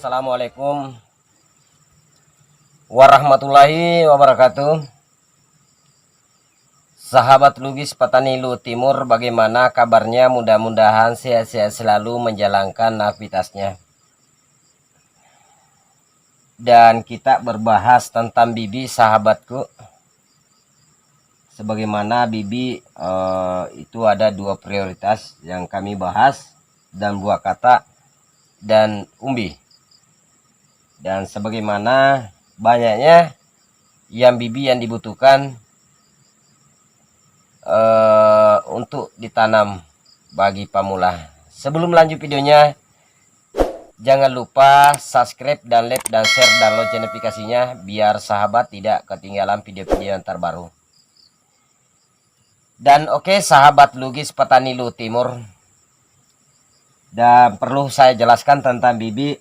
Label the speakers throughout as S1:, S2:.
S1: Assalamualaikum warahmatullahi wabarakatuh. Sahabat Lugis Petani Lu Timur, bagaimana kabarnya? Mudah-mudahan sehat-sehat selalu menjalankan aktivitasnya. Dan kita berbahas tentang bibi, sahabatku. Sebagaimana bibi itu ada dua prioritas yang kami bahas, dan buah kata dan umbi. Dan sebagaimana banyaknya yang bibi yang dibutuhkan untuk ditanam bagi pemula. Sebelum lanjut videonya, jangan lupa subscribe dan like dan share dan lonceng notifikasinya biar sahabat tidak ketinggalan video-video yang terbaru. Dan oke, sahabat Lugis Petani Lu Timur, dan perlu saya jelaskan tentang bibi,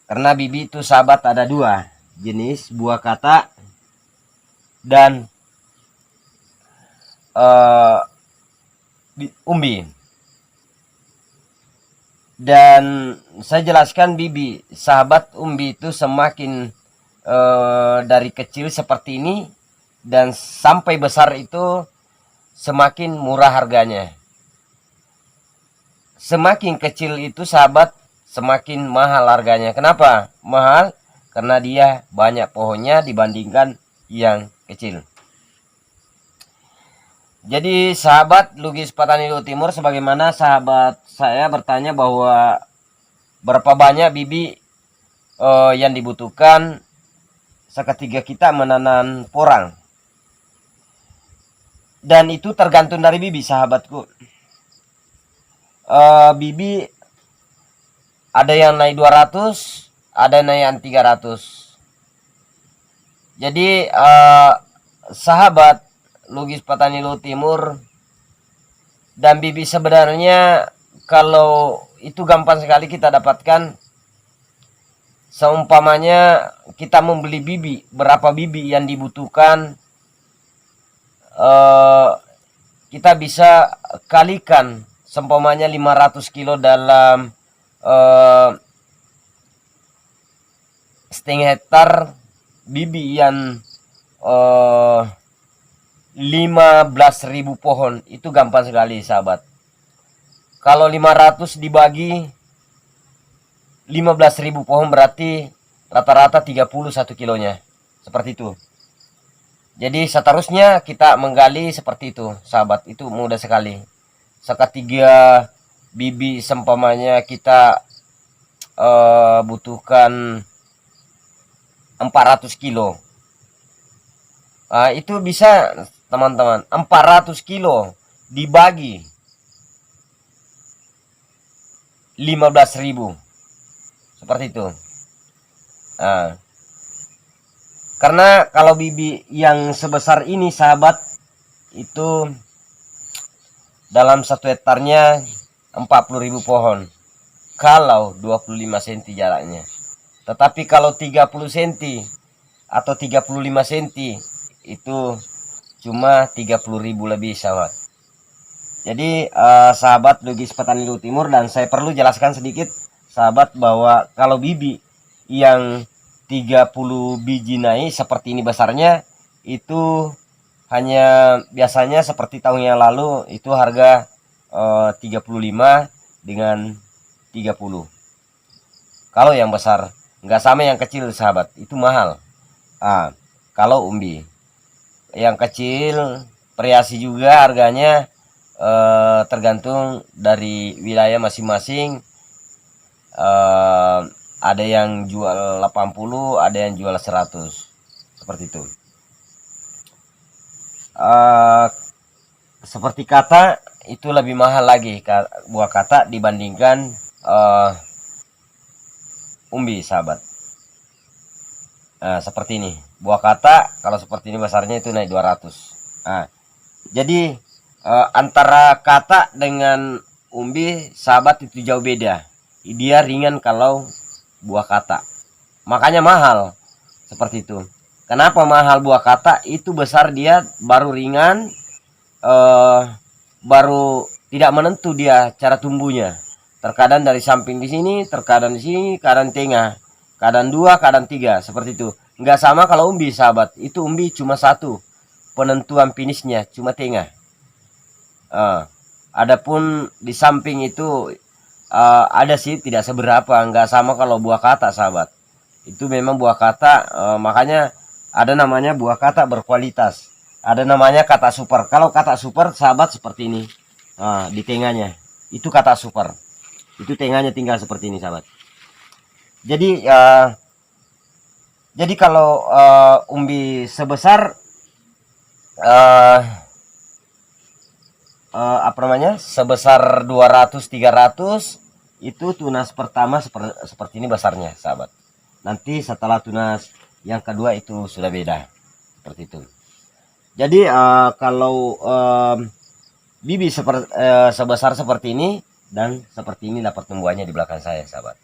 S1: karena bibi itu sahabat ada dua jenis, buah kata dan umbi. Dan saya jelaskan bibi, sahabat, umbi itu semakin dari kecil seperti ini dan sampai besar itu semakin murah harganya. Semakin kecil itu sahabat semakin mahal harganya. Kenapa mahal? Karena dia banyak pohonnya dibandingkan yang kecil. Jadi sahabat Lugis Petani Lu Timur, sebagaimana sahabat saya bertanya bahwa berapa banyak bibi yang dibutuhkan seketika kita menanam porang. Dan itu tergantung dari bibi, sahabatku. Bibi ada yang naik 200, ada yang naik 300. Jadi sahabat Lugis Petani Lu Timur dan bibi, sebenarnya kalau itu gampang sekali kita dapatkan. Seumpamanya kita membeli bibi, berapa bibi yang dibutuhkan, kita bisa kalikan. Seumpamanya 500 kilo dalam setengah hektar bibi yang 15.000 pohon, itu gampang sekali sahabat. Kalau 500 dibagi 15.000 pohon berarti rata-rata 31 kilonya, seperti itu. Jadi seterusnya kita menggali seperti itu sahabat, itu mudah sekali. Seketika bibi seumpamanya kita butuhkan 400 kilo, itu bisa teman-teman, 400 kilo dibagi 15.000, seperti itu. Karena kalau bibi yang sebesar ini sahabat, itu dalam satu hektarnya 40.000 pohon kalau 25 cm jaraknya. Tetapi kalau 30 cm atau 35 cm itu cuma 30.000 lebih sahabat. Jadi sahabat Lugis Petani Lu Timur, dan saya perlu jelaskan sedikit sahabat bahwa kalau bibi yang 30 biji naik seperti ini besarnya, itu hanya biasanya seperti tahun yang lalu itu harga 35 dengan 30. Kalau yang besar, nggak sama yang kecil sahabat, itu mahal. Kalau umbi yang kecil variasi juga harganya, tergantung dari wilayah masing-masing. Ada yang jual 80, ada yang jual 100, seperti itu. Seperti kata itu lebih mahal lagi buah kata dibandingkan umbi sahabat. Seperti ini buah kata, kalau seperti ini besarnya itu naik 200. Jadi antara kata dengan umbi sahabat itu jauh beda. Dia ringan kalau buah kata, makanya mahal seperti itu. Kenapa mahal buah kata? Itu besar dia, baru ringan, baru tidak menentu dia cara tumbuhnya. Terkadang dari samping di sini, terkadang di sini, kadang tengah, kadang dua, kadang tiga, seperti itu. Nggak sama kalau umbi, sahabat. Itu umbi cuma satu, penentuan finishnya cuma tengah. Adapun di samping itu ada sih, tidak seberapa, nggak sama kalau buah kata, sahabat. Itu memang buah kata, makanya ada namanya buah kata berkualitas. Ada namanya kata super. Kalau kata super, sahabat, seperti ini. Di tengahnya itu kata super. Itu tengahnya tinggal seperti ini, sahabat. Jadi kalau umbi sebesar apa namanya, sebesar 200-300, itu tunas pertama seperti ini besarnya, sahabat. Nanti setelah tunas yang kedua itu sudah beda, seperti itu. Jadi kalau bibi sebesar seperti ini dan seperti ini dapat pertumbuhannya di belakang saya, sahabat.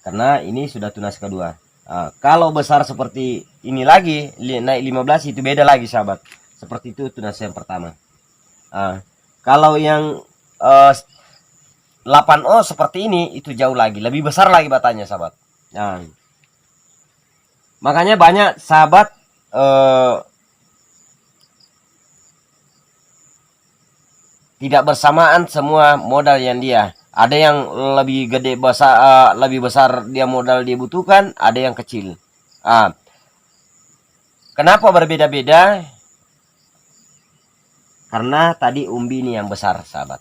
S1: Karena ini sudah tunas kedua. Kalau besar seperti ini lagi, naik 15, itu beda lagi, sahabat. Seperti itu tunas yang pertama. Kalau yang 8O seperti ini, itu jauh lagi, lebih besar lagi batanya, sahabat. Makanya banyak sahabat tidak bersamaan semua modal yang dia. Ada yang lebih gede besar, lebih besar dia modal dia butuhkan, ada yang kecil. Kenapa berbeda-beda? Karena tadi umbi ini yang besar, sahabat.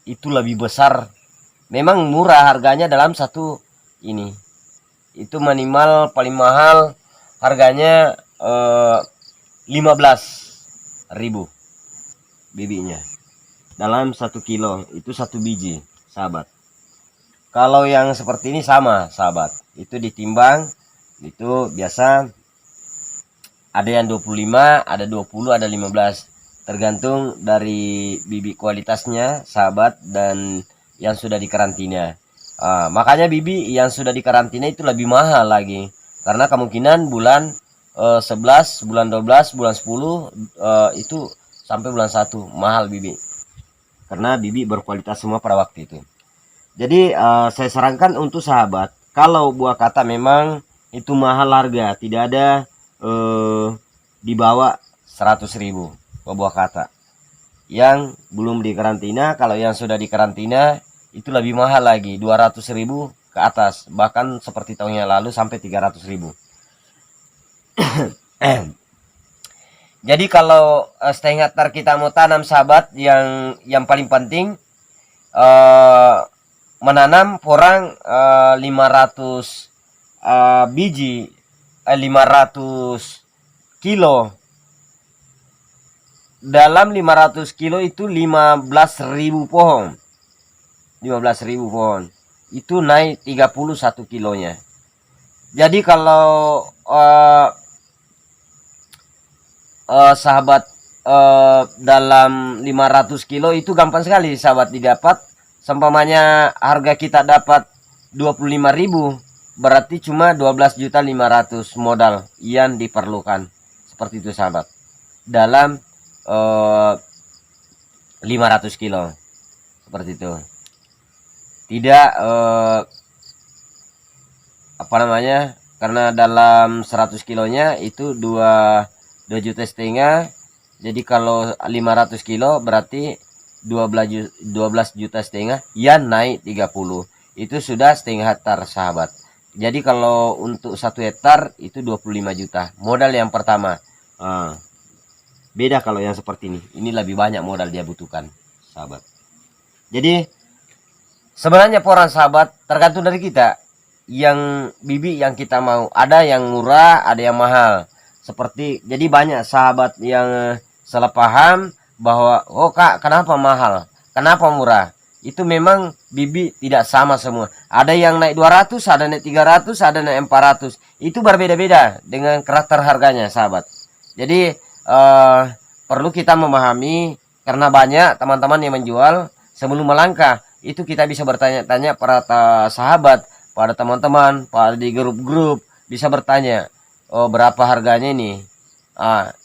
S1: Itu lebih besar. Memang murah harganya dalam satu ini. Itu minimal paling mahal harganya 15.000 bibinya. Dalam 1 kilo itu 1 biji, sahabat. Kalau yang seperti ini sama, sahabat. Itu ditimbang, itu biasa ada yang 25, ada 20, ada 15. Tergantung dari bibi kualitasnya, sahabat, dan yang sudah dikarantina. Makanya bibi yang sudah dikarantina itu lebih mahal lagi. Karena kemungkinan bulan 11, bulan 12, bulan 10 itu sampai bulan 1 mahal bibi. Karena bibi berkualitas semua pada waktu itu. Jadi saya sarankan untuk sahabat, kalau buah kata memang itu mahal harga, tidak ada di bawah 100.000 buah kata. Yang belum dikarantina, kalau yang sudah dikarantina itu lebih mahal lagi, 200.000 ke atas, bahkan seperti tahun yang lalu sampai 300.000. Jadi kalau setengah hektar kita mau tanam, sahabat, yang paling penting menanam porang 500 biji, 500 kilo. Dalam 500 kilo itu 15.000 pohon. 15.000 pohon. Itu naik 31 kilonya. Jadi kalau sahabat dalam 500 kilo itu gampang sekali, sahabat, didapat. Seumpamanya harga kita dapat 25.000, berarti cuma 12.500.000 modal yang diperlukan. Seperti itu, sahabat. Dalam 500 kilo. Seperti itu. Tidak apa namanya? Karena dalam 100 kilonya itu 2,5 juta. Jadi kalau 500 kilo berarti 12 juta setengah, ya naik 30. Itu sudah setengah hektar, sahabat. Jadi kalau untuk 1 hektar itu 25 juta. Modal yang pertama. Beda kalau yang seperti ini. Ini lebih banyak modal dia butuhkan, sahabat. Jadi sebenarnya porang, sahabat, tergantung dari kita. Yang bibi yang kita mau. Ada yang murah, ada yang mahal. Jadi banyak sahabat yang salah paham bahwa, oh kak, kenapa mahal, kenapa murah. Itu memang bibi tidak sama semua. Ada yang naik 200, ada naik 300, ada naik 400. Itu berbeda-beda dengan karakter harganya, sahabat. Jadi perlu kita memahami, karena banyak teman-teman yang menjual. Sebelum melangkah itu kita bisa bertanya-tanya para sahabat, pada teman-teman, pada di grup-grup, bisa bertanya, oh berapa harganya ini,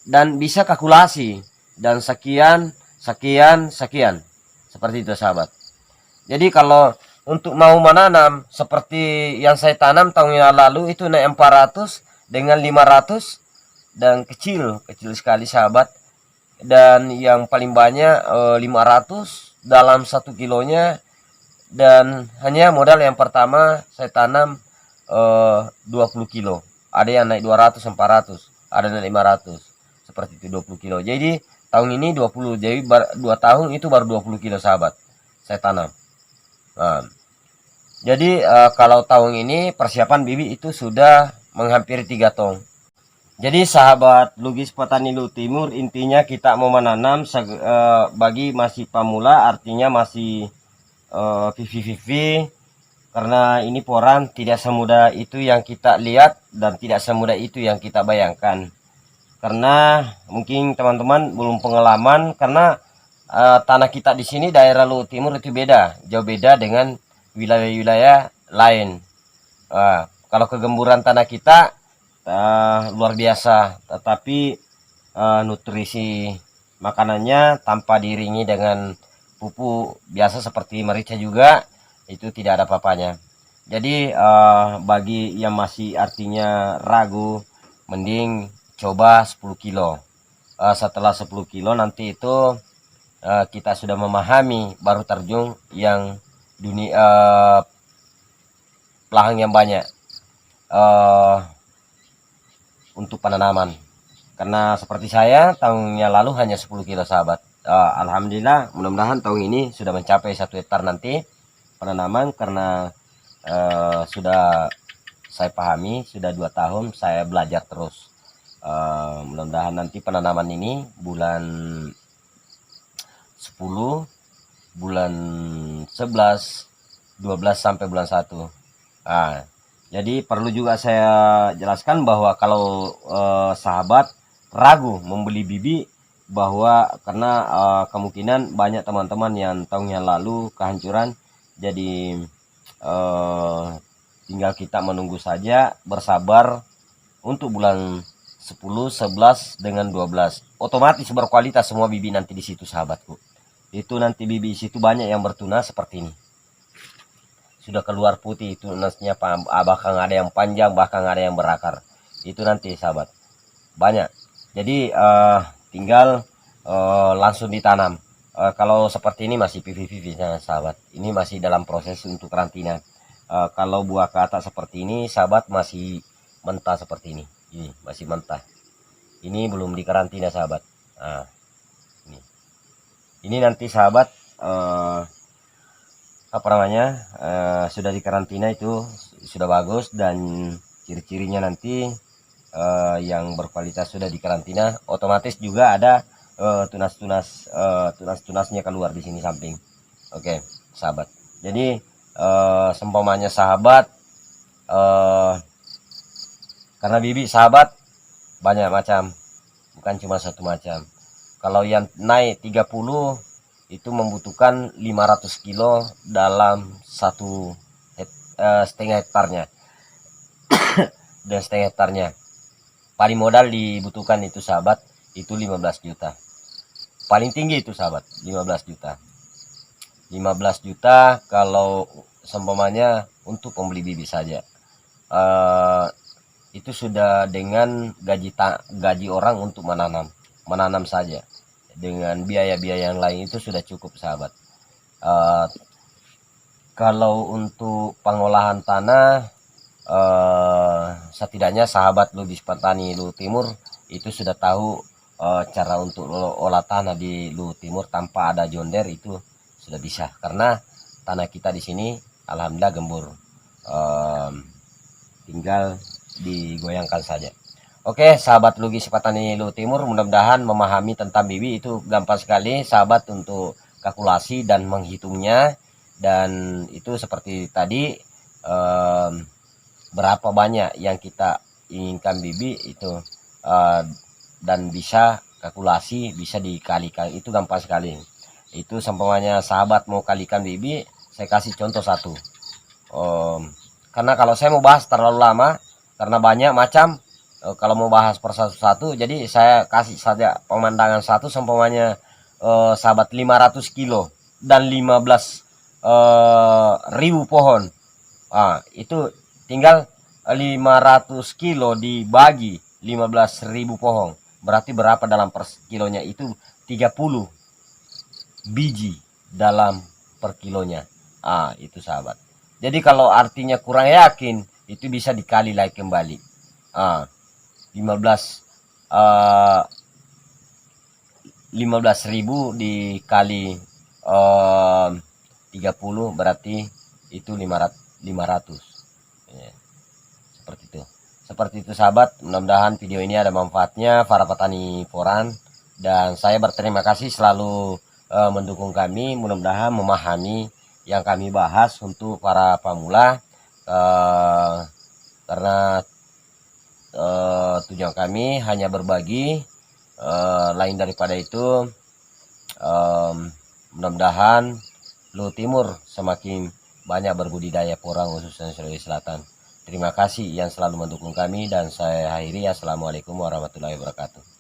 S1: dan bisa kalkulasi, dan sekian. Seperti itu sahabat. Jadi kalau untuk mau menanam seperti yang saya tanam tahun yang lalu itu naik 400 dengan 500 dan kecil sekali sahabat. Dan yang paling banyak 500 dalam 1 kilonya, dan hanya modal yang pertama saya tanam 20 kilo. Ada yang naik 200, 400, ada yang naik 500. Seperti itu 20 kilo. Jadi tahun ini 20. Jadi 2 tahun itu baru 20 kilo sahabat saya tanam. Nah, jadi kalau tahun ini persiapan bibit itu sudah menghampiri 3 ton. Jadi sahabat logis petani Luhut Timur, intinya kita mau menanam bagi masih pemula, artinya masih vivi, karena ini porang tidak semudah itu yang kita lihat dan tidak semudah itu yang kita bayangkan. Karena mungkin teman-teman belum pengalaman, karena tanah kita di sini daerah Luhut Timur itu beda, jauh beda dengan wilayah-wilayah lain. Kalau kegemburan tanah kita luar biasa, tetapi nutrisi makanannya tanpa diiringi dengan pupuk biasa seperti merica juga, itu tidak ada apa-apanya. Jadi bagi yang masih artinya ragu, mending coba 10 kilo. Setelah 10 kilo nanti itu kita sudah memahami, baru terjun yang dunia lahan yang banyak untuk penanaman. Karena seperti saya tahun yang lalu hanya 10 kilo sahabat. Alhamdulillah, mudah-mudahan tahun ini sudah mencapai 1 hektar nanti penanaman, karena sudah saya pahami, sudah 2 tahun saya belajar terus. Mudah-mudahan nanti penanaman ini bulan 10, bulan 11, 12 sampai bulan 1. Jadi perlu juga saya jelaskan bahwa kalau sahabat ragu membeli bibit, bahwa karena kemungkinan banyak teman-teman yang tahun yang lalu kehancuran, jadi tinggal kita menunggu saja, bersabar untuk bulan 10, 11 dengan 12 otomatis berkualitas semua bibit nanti di situ sahabatku. Itu nanti bibit situ banyak yang bertunas seperti ini, sudah keluar putih, itu tunasnya bahkan ada yang panjang, bahkan ada yang berakar. Itu nanti sahabat banyak. Jadi tinggal langsung ditanam. Kalau seperti ini masih vivi sahabat, ini masih dalam proses untuk karantina. Kalau buah ke atas seperti ini sahabat masih mentah seperti ini masih mentah, ini belum dikarantina sahabat. Ini nanti sahabat apa namanya sudah dikarantina, itu sudah bagus, dan ciri-cirinya nanti yang berkualitas sudah dikarantina, otomatis juga ada tunas-tunasnya keluar di sini samping. Oke sahabat, jadi seumpamanya sahabat karena bibit sahabat banyak macam, bukan cuma satu macam. Kalau yang naik 30 itu membutuhkan 500 kilo dalam setengah hektarnya. Dan setengah hektarnya paling modal dibutuhkan itu sahabat itu 15 juta, paling tinggi itu sahabat 15 juta. 15 juta kalau seumpamanya untuk pembeli bibit saja. Itu sudah dengan gaji orang untuk menanam saja, dengan biaya-biaya yang lain itu sudah cukup sahabat. Kalau untuk pengolahan tanah, setidaknya sahabat logis petani Luhut Timur itu sudah tahu cara untuk olah tanah di Luhut Timur tanpa ada jonder, itu sudah bisa, karena tanah kita di sini alhamdulillah gembur, tinggal digoyangkan saja. Oke sahabat logis petani Luhut Timur, mudah-mudahan memahami tentang bibit itu gampang sekali sahabat untuk kalkulasi dan menghitungnya. Dan itu seperti tadi berapa banyak yang kita inginkan bibit itu, dan bisa kalkulasi, bisa dikalikan, itu gampang sekali. Itu seumpamanya sahabat mau kalikan bibit, saya kasih contoh satu. Karena kalau saya mau bahas terlalu lama, karena banyak macam, kalau mau bahas per satu-satu, jadi saya kasih saja pemandangan satu. Seumpamanya sahabat 500 kilo dan 15 ribu pohon. Itu tinggal 500 kilo dibagi 15.000 pohon. Berarti berapa dalam per kilonya? Itu 30 biji dalam per kilonya. Itu sahabat. Jadi kalau artinya kurang yakin, itu bisa dikali lagi kembali. 15.000 dikali 30 berarti itu 500. Ya, seperti itu sahabat. Mudah-mudahan video ini ada manfaatnya para petani poran, dan saya berterima kasih selalu mendukung kami. Mudah-mudahan memahami yang kami bahas untuk para pemula, karena tujuan kami hanya berbagi. Lain daripada itu, mudah-mudahan Luhut Timur semakin banyak berbudidaya porang khususnya Sulawesi Selatan. Terima kasih yang selalu mendukung kami, dan saya akhiri. Assalamualaikum warahmatullahi wabarakatuh.